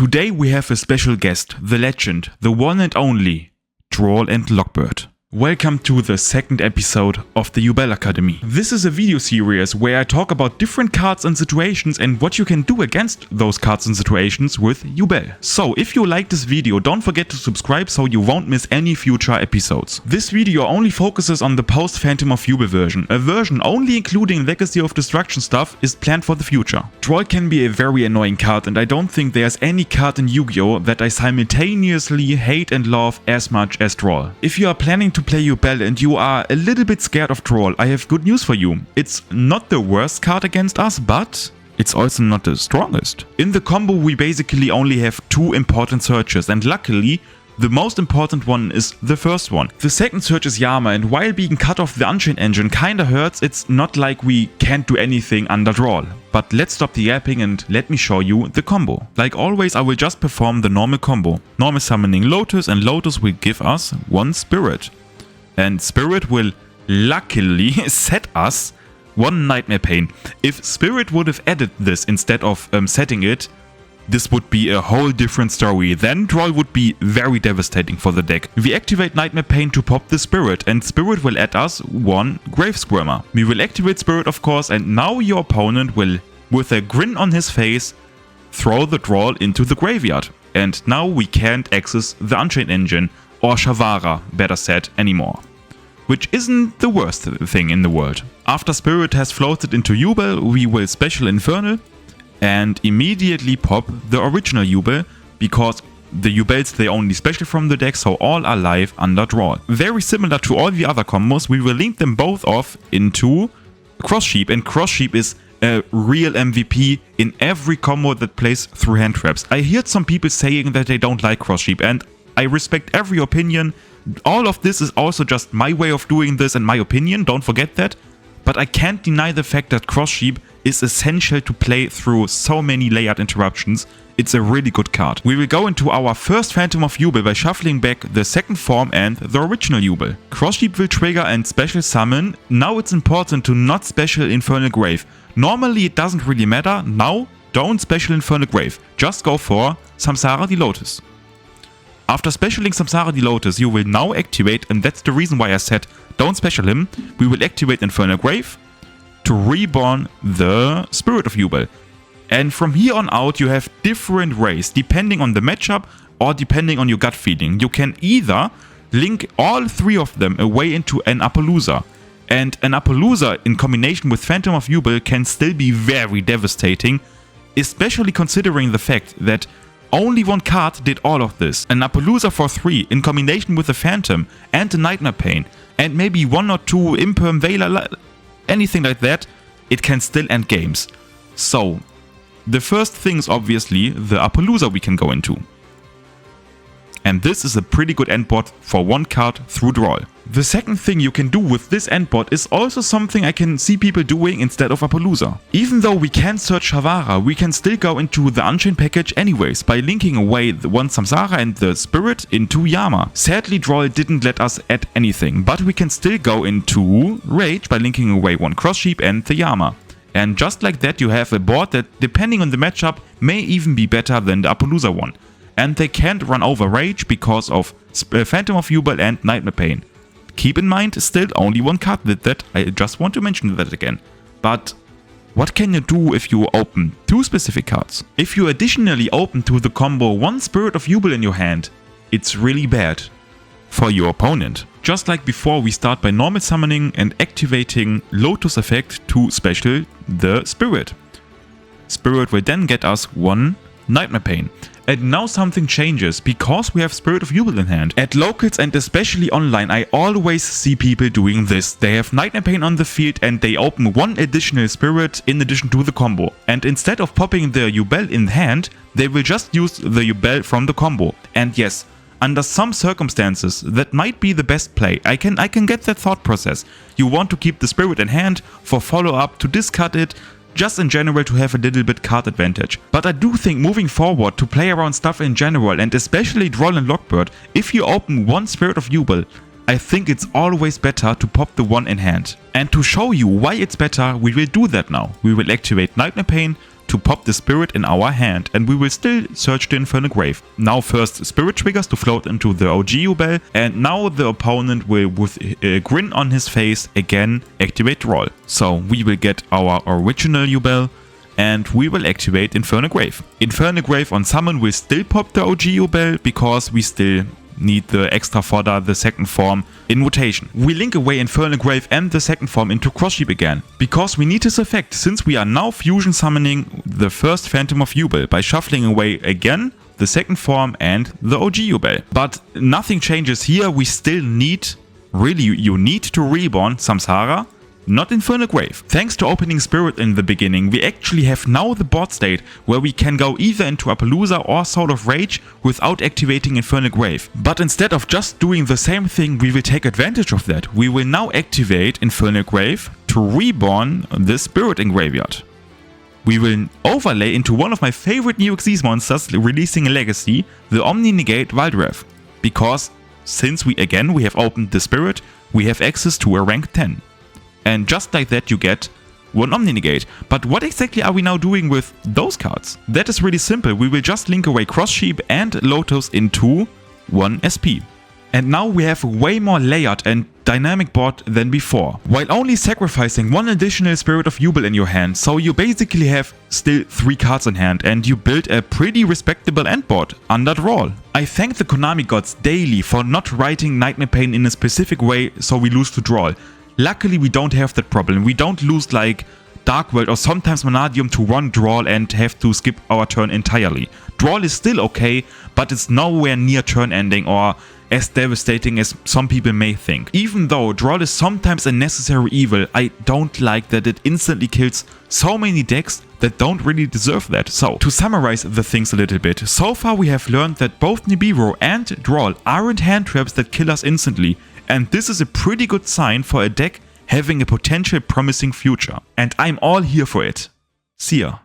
Today we have a special guest, the legend, the one and only, Droll and Lockbird. Welcome to the second episode of the Yubel Academy. This is a video series where I talk about different cards and situations and what you can do against those cards and situations with Yubel. So if you like this video, don't forget to subscribe so you won't miss any future episodes. This video only focuses on the post Phantom of Yubel version. A version only including Legacy of Destruction stuff is planned for the future. Droll can be a very annoying card and I don't think there's any card in Yu-Gi-Oh! That I simultaneously hate and love as much as Droll. If you are planning to play Yubel and you are a little bit scared of Droll, I have good news for you. It's not the worst card against us, but it's also not the strongest. In the combo we basically only have two important searches and luckily the most important one is the first one. The second search is Yama and while being cut off the Unchained Engine kinda hurts, it's not like we can't do anything under Droll. But let's stop the yapping and let me show you the combo. Like always I will just perform the normal combo. Normal summoning Lotus and Lotus will give us one Spirit. And Spirit will luckily set us one Nightmare Pain. If Spirit would have added this instead of setting it, this would be a whole different story. Then Droll would be very devastating for the deck. We activate Nightmare Pain to pop the Spirit and Spirit will add us one Grave Squirmer. We will activate Spirit of course and now your opponent will, with a grin on his face, throw the Droll into the graveyard. And now we can't access the Unchained Engine or Shavara, better said, anymore. Which isn't the worst thing in the world. After Spirit has floated into Yubel, we will special Infernal and immediately pop the original Yubel because the Yubels they only special from the deck, so all are live under Droll. Very similar to all the other combos, we will link them both off into Cross Sheep, and Cross Sheep is a real MVP in every combo that plays through hand traps. I heard some people saying that they don't like Cross Sheep and I respect every opinion. All of this is also just my way of doing this and my opinion, don't forget that. But I can't deny the fact that Cross Sheep is essential to play through so many layered interruptions. It's a really good card. We will go into our first Phantom of Yubel by shuffling back the second form and the original Yubel. Cross Sheep will trigger and special summon. Now it's important to not special Infernal Grave. Normally it doesn't really matter. Now don't special Infernal Grave. Just go for Samsara the Lotus. After specialing Samsara the Lotus, you will now activate, and that's the reason why I said don't special him, we will activate Infernal Grave to reborn the Spirit of Yubel. And from here on out you have different ways, depending on the matchup or depending on your gut feeling. You can either link all three of them away into an Appaloosa. And an Appaloosa in combination with Phantom of Yubel can still be very devastating, especially considering the fact that only one card did all of this. An Appaloosa for 3 in combination with a Phantom and a Nightmare Pain and maybe one or two Imperm Veiler, anything like that, it can still end games. So, the first thing is obviously the Appaloosa we can go into. And this is a pretty good endboard for one card through Droll. The second thing you can do with this endboard is also something I can see people doing instead of Appaloosa. Even though we can't search Shavara, we can still go into the Unchained package anyways by linking away the one Samsara and the Spirit into Yama. Sadly Droll didn't let us add anything, but we can still go into Rage by linking away one Cross Sheep and the Yama. And just like that you have a board that, depending on the matchup, may even be better than the Appaloosa one. And they can't run over Rage because of Phantom of Yubel and Nightmare Pain. Keep in mind, still only one card did that, I just want to mention that again. But what can you do if you open two specific cards? If you additionally open to the combo one Spirit of Yubel in your hand, it's really bad for your opponent. Just like before, we start by normal summoning and activating Lotus effect to special the Spirit. Spirit will then get us one Nightmare Pain. And now something changes, because we have Spirit of Yubel in hand. At locals and especially online, I always see people doing this. They have Nightmare Pain on the field and they open one additional Spirit in addition to the combo. And instead of popping the Yubel in hand, they will just use the Yubel from the combo. And yes, under some circumstances, that might be the best play. I can get that thought process. You want to keep the Spirit in hand for follow-up, to discard it, just in general to have a little bit card advantage. But I do think moving forward to play around stuff in general and especially Droll and Lockbird, if you open one Spirit of Yubel, I think it's always better to pop the one in hand. And to show you why it's better, we will do that now. We will activate Nightmare Pain to pop the spirit in our hand, and we will still search the Infernal Grave. Now first spirit triggers to float into the OG Yubel, and now the opponent will, with a grin on his face, again activate Droll. So we will get our original Yubel, and we will activate Infernal Grave. Infernal Grave on summon will still pop the OG Yubel because we still need the extra fodder, the second form, in rotation. We link away Infernal Grave and the second form into Crossheap again, because we need this effect since we are now fusion summoning the first Phantom of Yubel by shuffling away again the second form and the OG Yubel. But nothing changes here, we still need, really you need to reborn Samsara, not Infernal Grave. Thanks to opening Spirit in the beginning, we actually have now the board state where we can go either into Appaloosa or Soul of Rage without activating Infernal Grave. But instead of just doing the same thing, we will take advantage of that. We will now activate Infernal Grave to reborn the Spirit in Graveyard. We will overlay into one of my favorite New Xyz monsters releasing a legacy, the Omni Negate Wildwrath. Because since we have opened the Spirit, we have access to a rank 10. And just like that you get one Omni Negate. But what exactly are we now doing with those cards? That is really simple. We will just link away Crossheap and Lotus into one SP. And now we have a way more layered and dynamic board than before, while only sacrificing one additional Spirit of Yubel in your hand, so you basically have still 3 cards in hand and you build a pretty respectable end board under Droll. I thank the Konami gods daily for not writing Nightmare Pain in a specific way so we lose to Droll. Luckily we don't have that problem, we don't lose like Dark World or sometimes Vanadium to one Droll and have to skip our turn entirely. Droll is still okay, but it's nowhere near turn ending or as devastating as some people may think. Even though Droll is sometimes a necessary evil, I don't like that it instantly kills so many decks that don't really deserve that. So, to summarize the things a little bit, so far we have learned that both Nibiru and Droll aren't hand traps that kill us instantly, and this is a pretty good sign for a deck having a potential promising future. And I'm all here for it. See ya.